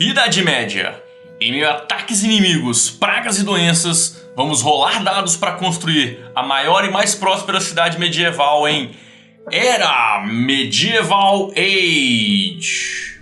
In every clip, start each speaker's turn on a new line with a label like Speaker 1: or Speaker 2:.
Speaker 1: Idade Média. Em meio a ataques inimigos, pragas e doenças, vamos rolar dados para construir a maior e mais próspera cidade medieval em Era Medieval Age.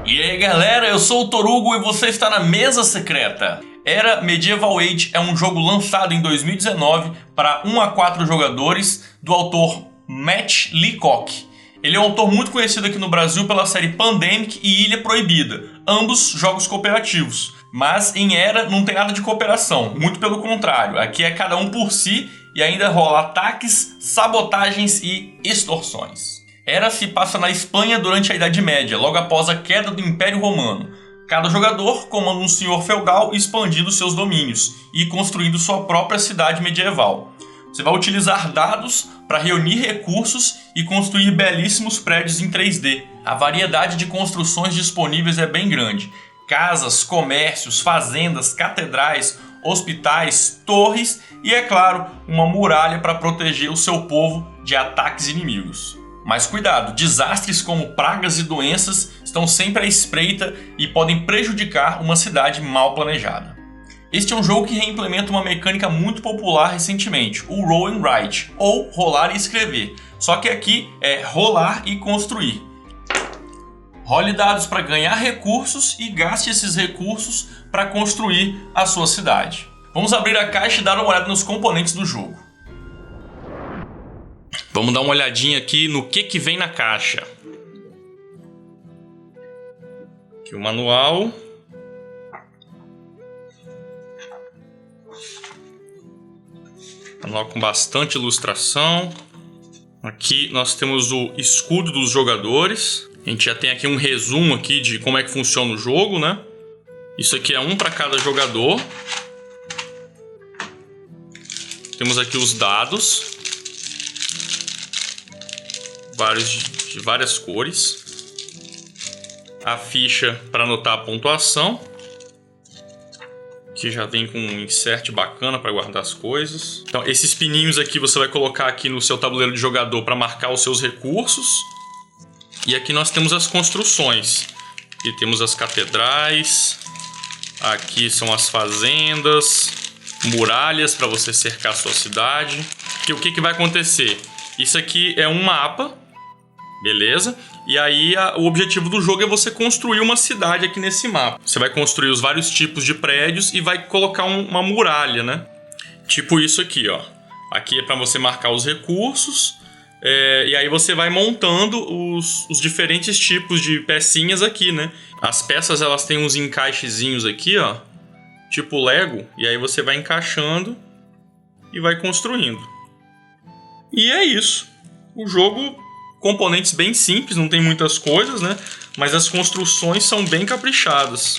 Speaker 1: E aí galera, eu sou o Torugo e você está na Mesa Secreta. Era Medieval Age é um jogo lançado em 2019 para 1 a 4 jogadores do autor Matt Leacock. Ele é um autor muito conhecido aqui no Brasil pela série Pandemic e Ilha Proibida, ambos jogos cooperativos. Mas em Era não tem nada de cooperação, muito pelo contrário, aqui é cada um por si e ainda rola ataques, sabotagens e extorsões. Era se passa na Espanha durante a Idade Média, logo após a queda do Império Romano. Cada jogador comanda um senhor feudal expandindo seus domínios e construindo sua própria cidade medieval. Você vai utilizar dados para reunir recursos e construir belíssimos prédios em 3D. A variedade de construções disponíveis é bem grande. Casas, comércios, fazendas, catedrais, hospitais, torres e, é claro, uma muralha para proteger o seu povo de ataques inimigos. Mas cuidado, desastres como pragas e doenças estão sempre à espreita e podem prejudicar uma cidade mal planejada. Este é um jogo que reimplementa uma mecânica muito popular recentemente, o Roll and Write, ou rolar e escrever. Só que aqui é rolar e construir. Role dados para ganhar recursos e gaste esses recursos para construir a sua cidade. Vamos abrir a caixa e dar uma olhada nos componentes do jogo. Vamos dar uma olhadinha aqui no que vem na caixa. Aqui o manual. Manual com bastante ilustração. Aqui nós temos o escudo dos jogadores. A gente já tem aqui um resumo aqui de como é que funciona o jogo, né? Isso aqui é um para cada jogador. Temos aqui os dados. De várias cores. A ficha para anotar a pontuação. Que já vem com um insert bacana para guardar as coisas. Então, esses pininhos aqui você vai colocar aqui no seu tabuleiro de jogador para marcar os seus recursos. E aqui nós temos as construções. Aqui temos as catedrais. Aqui são as fazendas. Muralhas para você cercar a sua cidade. E o que vai acontecer? Isso aqui é um mapa. Beleza? E aí o objetivo do jogo é você construir uma cidade aqui nesse mapa. Você vai construir os vários tipos de prédios e vai colocar uma muralha, né? Tipo isso aqui, ó. Aqui é para você marcar os recursos. E aí você vai montando os diferentes tipos de pecinhas aqui, né? As peças elas têm uns encaixezinhos aqui, ó. Tipo Lego. E aí você vai encaixando e vai construindo. E é isso. O jogo... Componentes bem simples, não tem muitas coisas, né? Mas as construções são bem caprichadas.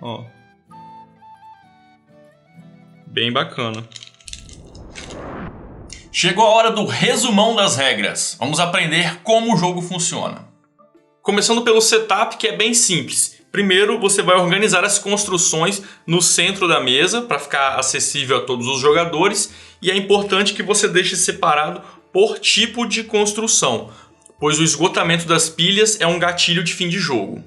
Speaker 1: Ó. Bem bacana. Chegou a hora do resumão das regras. Vamos aprender como o jogo funciona. Começando pelo setup, que é bem simples. Primeiro, você vai organizar as construções no centro da mesa para ficar acessível a todos os jogadores. E é importante que você deixe separado por tipo de construção, pois o esgotamento das pilhas é um gatilho de fim de jogo.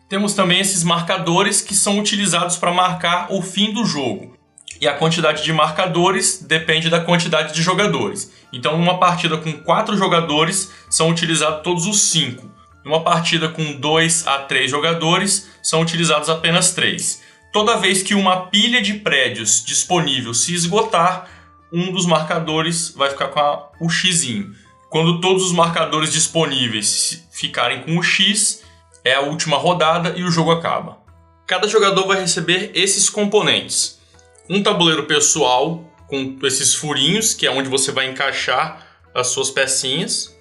Speaker 1: Temos também esses marcadores que são utilizados para marcar o fim do jogo. E a quantidade de marcadores depende da quantidade de jogadores. Então, numa partida com 4 jogadores, são utilizados todos os 5. Numa partida com 2 a 3 jogadores, são utilizados apenas 3. Toda vez que uma pilha de prédios disponível se esgotar, um dos marcadores vai ficar com o Xzinho. Quando todos os marcadores disponíveis ficarem com o X, é a última rodada e o jogo acaba. Cada jogador vai receber esses componentes. Um tabuleiro pessoal com esses furinhos, que é onde você vai encaixar as suas pecinhas.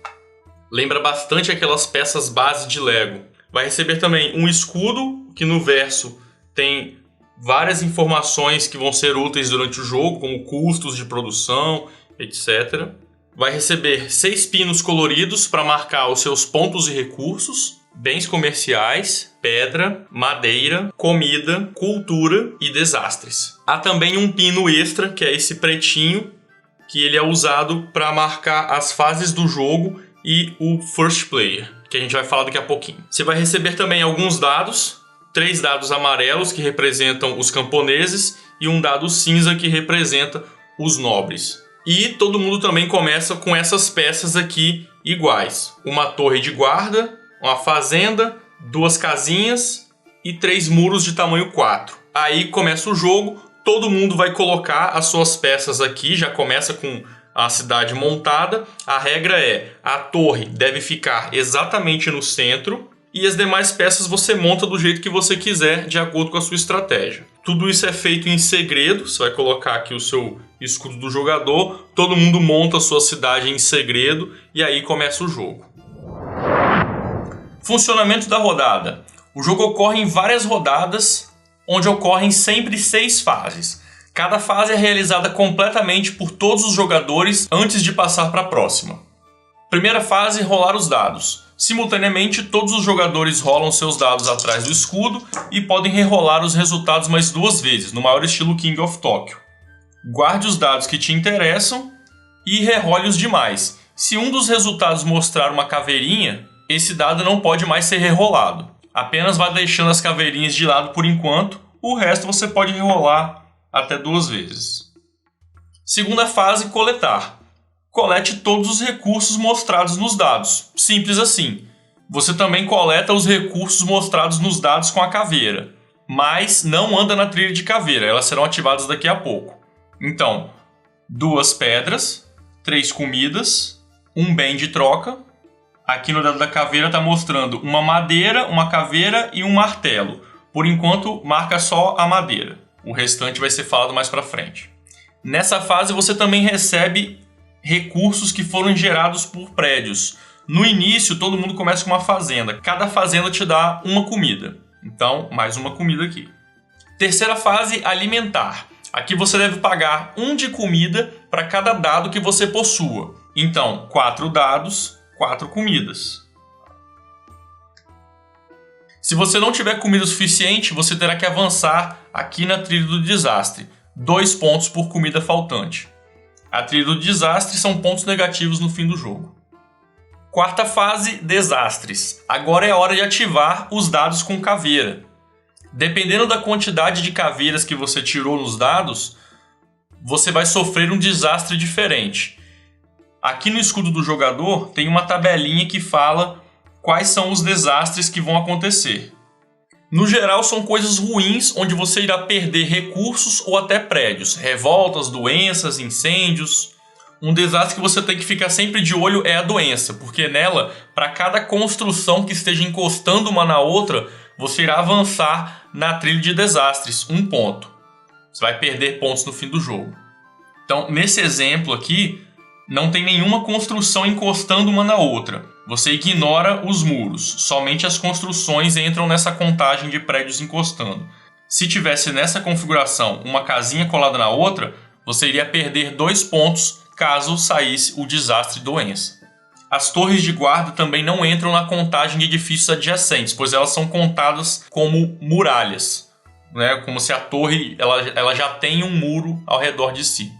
Speaker 1: Lembra bastante aquelas peças base de Lego. Vai receber também um escudo, que no verso tem várias informações que vão ser úteis durante o jogo, como custos de produção, etc. Vai receber 6 pinos coloridos para marcar os seus pontos e recursos, bens comerciais, pedra, madeira, comida, cultura e desastres. Há também um pino extra, que é esse pretinho, que ele é usado para marcar as fases do jogo e o first player, que a gente vai falar daqui a pouquinho. Você vai receber também alguns dados, 3 dados amarelos que representam os camponeses e um dado cinza que representa os nobres. E todo mundo também começa com essas peças aqui iguais. Uma torre de guarda, uma fazenda, 2 casinhas e 3 muros de tamanho 4. Aí começa o jogo, todo mundo vai colocar as suas peças aqui, já começa com a cidade montada. A regra é: a torre deve ficar exatamente no centro e as demais peças você monta do jeito que você quiser, de acordo com a sua estratégia. Tudo isso é feito em segredo. Você vai colocar aqui o seu escudo do jogador, todo mundo monta a sua cidade em segredo e aí começa o jogo. Funcionamento da rodada. O jogo ocorre em várias rodadas, onde ocorrem sempre 6 fases. Cada fase é realizada completamente por todos os jogadores antes de passar para a próxima. Primeira fase, rolar os dados. Simultaneamente, todos os jogadores rolam seus dados atrás do escudo e podem rerolar os resultados mais 2 vezes, no maior estilo King of Tokyo. Guarde os dados que te interessam e rerole os demais. Se um dos resultados mostrar uma caveirinha, esse dado não pode mais ser rerolado. Apenas vá deixando as caveirinhas de lado por enquanto, o resto você pode rerolar até 2 vezes. Segunda fase, coletar. Colete todos os recursos mostrados nos dados. Simples assim. Você também coleta os recursos mostrados nos dados com a caveira, mas não anda na trilha de caveira, elas serão ativadas daqui a pouco. Então, 2 pedras, 3 comidas, 1 bem de troca. Aqui no dado da caveira está mostrando uma madeira, uma caveira e um martelo. Por enquanto, marca só a madeira. O restante vai ser falado mais para frente. Nessa fase, você também recebe recursos que foram gerados por prédios. No início, todo mundo começa com uma fazenda. Cada fazenda te dá uma comida. Então, mais uma comida aqui. Terceira fase, alimentar. Aqui você deve pagar 1 de comida para cada dado que você possua. Então, 4 dados, 4 comidas. Se você não tiver comida suficiente, você terá que avançar aqui na trilha do desastre. 2 pontos por comida faltante. A trilha do desastre são pontos negativos no fim do jogo. Quarta fase, desastres. Agora é a hora de ativar os dados com caveira. Dependendo da quantidade de caveiras que você tirou nos dados, você vai sofrer um desastre diferente. Aqui no escudo do jogador tem uma tabelinha que fala quais são os desastres que vão acontecer. No geral, são coisas ruins onde você irá perder recursos ou até prédios, revoltas, doenças, incêndios. Um desastre que você tem que ficar sempre de olho é a doença, porque nela, para cada construção que esteja encostando uma na outra, você irá avançar na trilha de desastres, 1 ponto. Você vai perder pontos no fim do jogo. Então, nesse exemplo aqui, não tem nenhuma construção encostando uma na outra. Você ignora os muros, somente as construções entram nessa contagem de prédios encostando. Se tivesse nessa configuração uma casinha colada na outra, você iria perder 2 pontos caso saísse o desastre doença. As torres de guarda também não entram na contagem de edifícios adjacentes, pois elas são contadas como muralhas, né? Como se a torre ela já tem um muro ao redor de si.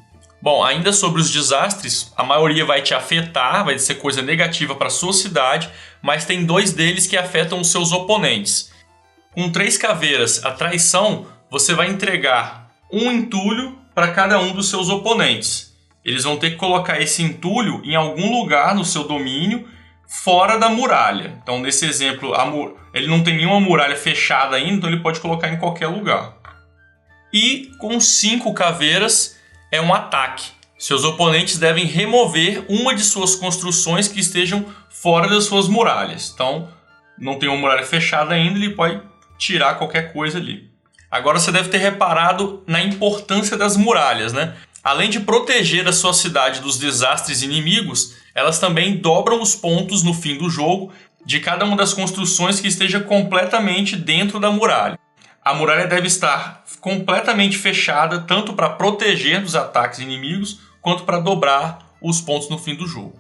Speaker 1: Bom, ainda sobre os desastres, a maioria vai te afetar, vai ser coisa negativa para a sua cidade, mas tem 2 deles que afetam os seus oponentes. Com 3 caveiras, a traição, você vai entregar um entulho para cada um dos seus oponentes. Eles vão ter que colocar esse entulho em algum lugar no seu domínio, fora da muralha. Então, nesse exemplo, ele não tem nenhuma muralha fechada ainda, então ele pode colocar em qualquer lugar. E com 5 caveiras, é um ataque. Seus oponentes devem remover uma de suas construções que estejam fora das suas muralhas. Então, não tem uma muralha fechada ainda, ele pode tirar qualquer coisa ali. Agora você deve ter reparado na importância das muralhas, né? Além de proteger a sua cidade dos desastres inimigos, elas também dobram os pontos no fim do jogo de cada uma das construções que esteja completamente dentro da muralha. A muralha deve estar completamente fechada, tanto para proteger dos ataques inimigos, quanto para dobrar os pontos no fim do jogo.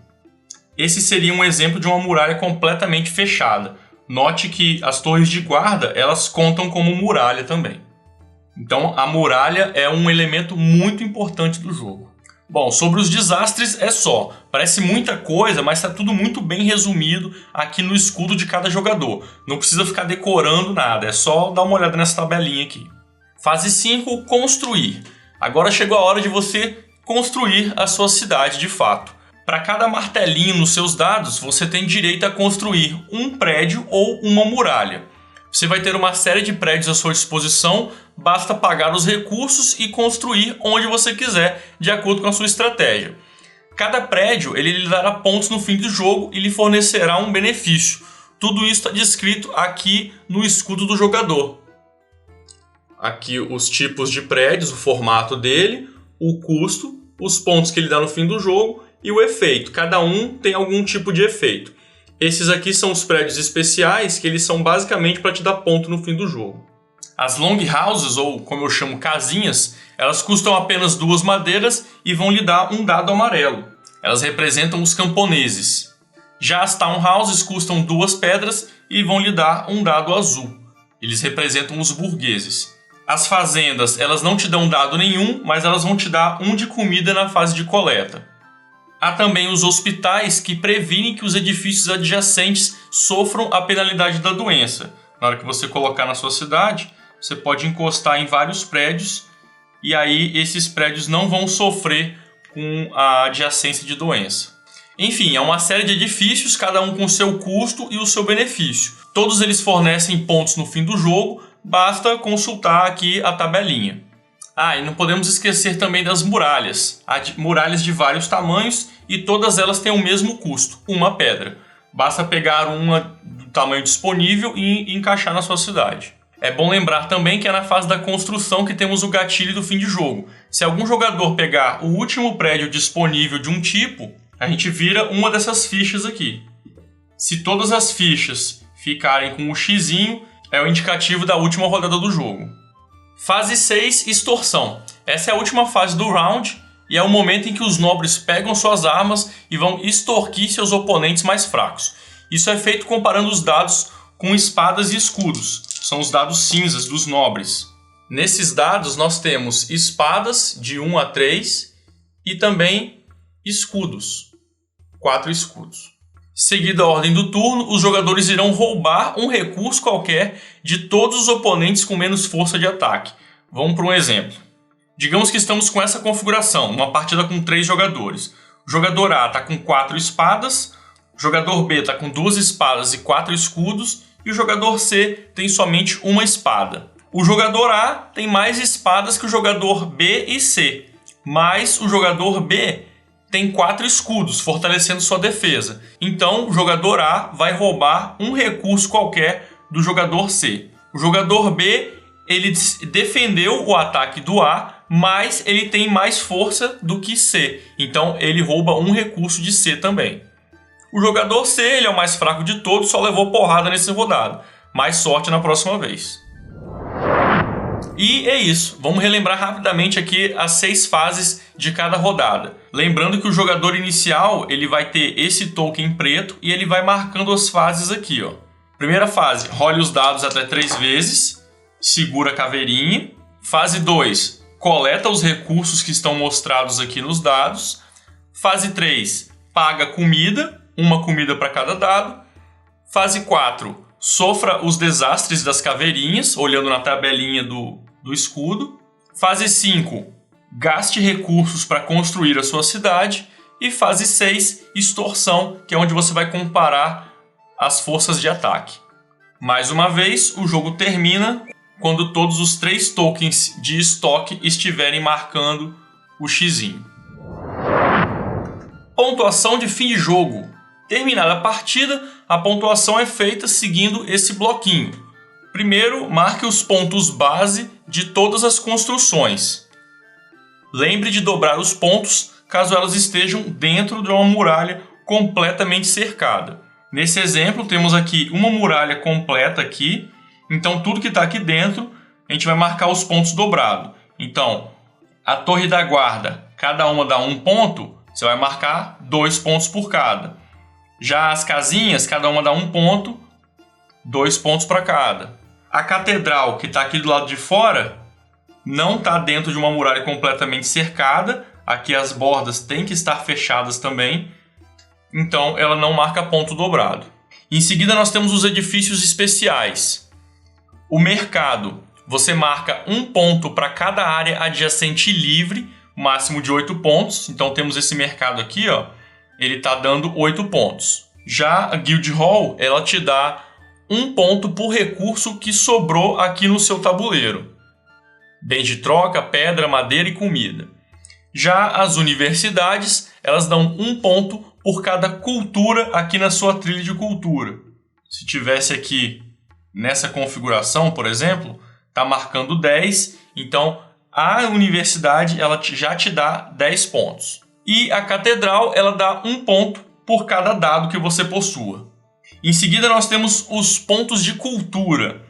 Speaker 1: Esse seria um exemplo de uma muralha completamente fechada. Note que as torres de guarda, elas contam como muralha também. Então, a muralha é um elemento muito importante do jogo. Bom, sobre os desastres é só. Parece muita coisa, mas está tudo muito bem resumido aqui no escudo de cada jogador. Não precisa ficar decorando nada, é só dar uma olhada nessa tabelinha aqui. Fase 5, construir. Agora chegou a hora de você construir a sua cidade de fato. Para cada martelinho nos seus dados, você tem direito a construir um prédio ou uma muralha. Você vai ter uma série de prédios à sua disposição, basta pagar os recursos e construir onde você quiser, de acordo com a sua estratégia. Cada prédio ele lhe dará pontos no fim do jogo e lhe fornecerá um benefício. Tudo isso está descrito aqui no escudo do jogador. Aqui os tipos de prédios, o formato dele, o custo, os pontos que ele dá no fim do jogo e o efeito. Cada um tem algum tipo de efeito. Esses aqui são os prédios especiais, que eles são basicamente para te dar ponto no fim do jogo. As long houses, ou como eu chamo casinhas, elas custam apenas 2 madeiras e vão lhe dar um dado amarelo. Elas representam os camponeses. Já as townhouses custam 2 pedras e vão lhe dar um dado azul. Eles representam os burgueses. As fazendas, elas não te dão dado nenhum, mas elas vão te dar 1 de comida na fase de coleta. Há também os hospitais que previnem que os edifícios adjacentes sofram a penalidade da doença. Na hora que você colocar na sua cidade, você pode encostar em vários prédios e aí esses prédios não vão sofrer com a adjacência de doença. Enfim, é uma série de edifícios, cada um com seu custo e o seu benefício. Todos eles fornecem pontos no fim do jogo, basta consultar aqui a tabelinha. E não podemos esquecer também das muralhas. Há muralhas de vários tamanhos e todas elas têm o mesmo custo, 1 pedra. Basta pegar uma do tamanho disponível e encaixar na sua cidade. É bom lembrar também que é na fase da construção que temos o gatilho do fim de jogo. Se algum jogador pegar o último prédio disponível de um tipo, a gente vira uma dessas fichas aqui. Se todas as fichas ficarem com o xizinho, é o indicativo da última rodada do jogo. Fase 6, extorsão. Essa é a última fase do round e é o momento em que os nobres pegam suas armas e vão extorquir seus oponentes mais fracos. Isso é feito comparando os dados com espadas e escudos. São os dados cinzas dos nobres. Nesses dados nós temos espadas de 1 a 3 e também escudos. 4 escudos. Seguida a ordem do turno, os jogadores irão roubar um recurso qualquer de todos os oponentes com menos força de ataque. Vamos para um exemplo. Digamos que estamos com essa configuração, uma partida com 3 jogadores. O jogador A está com 4 espadas, o jogador B está com 2 espadas e 4 escudos, e o jogador C tem somente 1 espada. O jogador A tem mais espadas que o jogador B e C, mas o jogador B tem 4 escudos, fortalecendo sua defesa. Então, o jogador A vai roubar um recurso qualquer do jogador C. O jogador B, ele defendeu o ataque do A, mas ele tem mais força do que C. Então, ele rouba um recurso de C também. O jogador C, ele é o mais fraco de todos, só levou porrada nesse rodado. Mais sorte na próxima vez. E é isso, vamos relembrar rapidamente aqui as 6 fases de cada rodada. Lembrando que o jogador inicial ele vai ter esse token preto e ele vai marcando as fases aqui. Primeira fase, role os dados até 3 vezes, segura a caveirinha. Fase 2, coleta os recursos que estão mostrados aqui nos dados. Fase 3, paga comida, 1 comida para cada dado. Fase 4, sofra os desastres das caveirinhas, olhando na tabelinha do escudo. Fase 5, gaste recursos para construir a sua cidade. E fase 6, extorsão, que é onde você vai comparar as forças de ataque. Mais uma vez, o jogo termina quando todos os 3 tokens de estoque estiverem marcando o xizinho. Pontuação de fim de jogo. Terminada a partida, a pontuação é feita seguindo esse bloquinho. Primeiro, marque os pontos base de todas as construções. Lembre de dobrar os pontos caso elas estejam dentro de uma muralha completamente cercada. Nesse exemplo, temos aqui uma muralha completa aqui. Então, tudo que está aqui dentro, a gente vai marcar os pontos dobrados. Então, a torre da guarda, cada uma dá 1 ponto, você vai marcar 2 pontos por cada. Já as casinhas, cada uma dá 1 ponto, 2 pontos para cada. A catedral, que está aqui do lado de fora, não está dentro de uma muralha completamente cercada. aqui as bordas têm que estar fechadas também, então ela não marca ponto dobrado. Em seguida nós temos os edifícios especiais. O mercado, você marca um ponto para cada área adjacente livre, máximo de 8 pontos. Então temos esse mercado aqui, ó, ele está dando 8 pontos. Já a Guild Hall, ela te dá um ponto por recurso que sobrou aqui no seu tabuleiro. Bens de troca, pedra, madeira e comida. Já as universidades, elas dão um ponto por cada cultura aqui na sua trilha de cultura. Se tivesse aqui nessa configuração, por exemplo, está marcando 10, então a universidade ela já te dá 10 pontos. E a catedral ela dá um ponto por cada dado que você possua. Em seguida nós temos os pontos de cultura.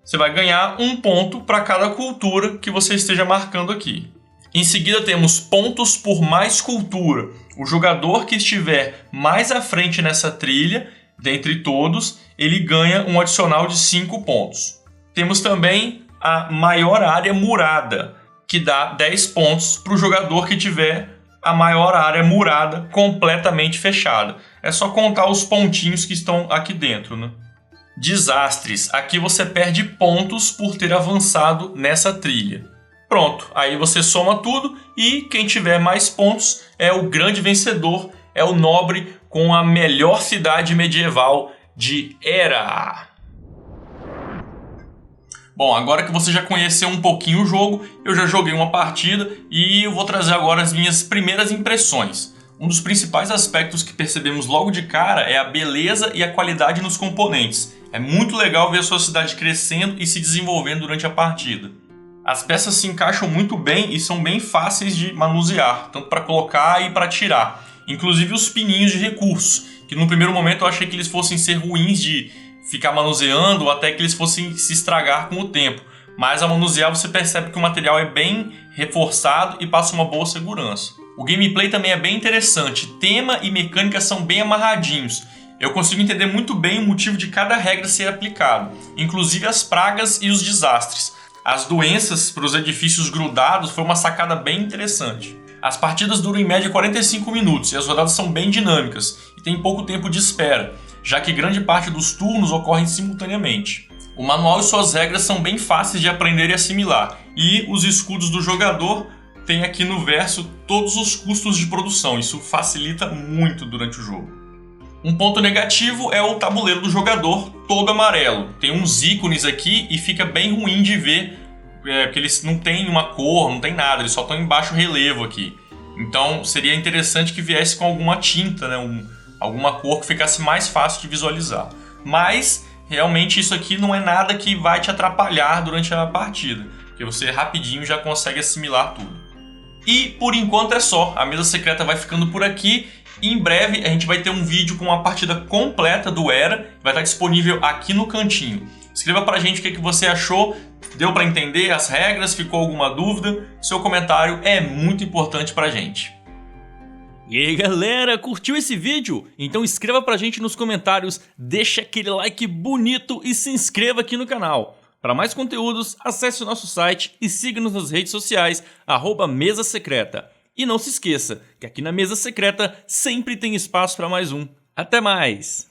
Speaker 1: Você vai ganhar um ponto para cada cultura que você esteja marcando aqui. Em seguida temos pontos por mais cultura. O jogador que estiver mais à frente nessa trilha, dentre todos, ele ganha um adicional de 5 pontos. Temos também a maior área murada, que dá 10 pontos para o jogador que tiver a maior área murada completamente fechada. É só contar os pontinhos que estão aqui dentro, né? Desastres. Aqui você perde pontos por ter avançado nessa trilha. Pronto, aí você soma tudo e quem tiver mais pontos é o grande vencedor, é o nobre com a melhor cidade medieval de Era. Bom, agora que você já conheceu um pouquinho o jogo, eu já joguei uma partida e eu vou trazer agora as minhas primeiras impressões. Um dos principais aspectos que percebemos logo de cara é a beleza e a qualidade nos componentes. É muito legal ver a sua cidade crescendo e se desenvolvendo durante a partida. As peças se encaixam muito bem e são bem fáceis de manusear, tanto para colocar e para tirar. Inclusive os pininhos de recursos, que no primeiro momento eu achei que eles fossem ser ruins de ficar manuseando ou até que eles fossem se estragar com o tempo. Mas ao manusear você percebe que o material é bem reforçado e passa uma boa segurança. O gameplay também é bem interessante, tema e mecânica são bem amarradinhos. Eu consigo entender muito bem o motivo de cada regra ser aplicado, inclusive as pragas e os desastres. As doenças para os edifícios grudados foi uma sacada bem interessante. As partidas duram em média 45 minutos e as rodadas são bem dinâmicas e tem pouco tempo de espera, já que grande parte dos turnos ocorrem simultaneamente. O manual e suas regras são bem fáceis de aprender e assimilar, e os escudos do jogador têm aqui no verso todos os custos de produção, isso facilita muito durante o jogo. Um ponto negativo é o tabuleiro do jogador todo amarelo. Tem uns ícones aqui e fica bem ruim de ver, porque eles não têm uma cor, não tem nada, eles só estão em baixo relevo aqui. Então seria interessante que viesse com alguma tinta, né? Alguma cor que ficasse mais fácil de visualizar. Mas realmente isso aqui não é nada que vai te atrapalhar durante a partida, porque você rapidinho já consegue assimilar tudo. E por enquanto é só, a mesa secreta vai ficando por aqui. Em breve a gente vai ter um vídeo com uma partida completa do Era, vai estar disponível aqui no cantinho. Escreva pra gente o que você achou, deu pra entender as regras, ficou alguma dúvida? Seu comentário é muito importante pra gente.
Speaker 2: E aí galera, curtiu esse vídeo? Então escreva pra gente nos comentários, deixa aquele like bonito e se inscreva aqui no canal. Para mais conteúdos, acesse o nosso site e siga-nos nas redes sociais, @Mesa Secreta. E não se esqueça que aqui na Mesa Secreta sempre tem espaço para mais um. Até mais!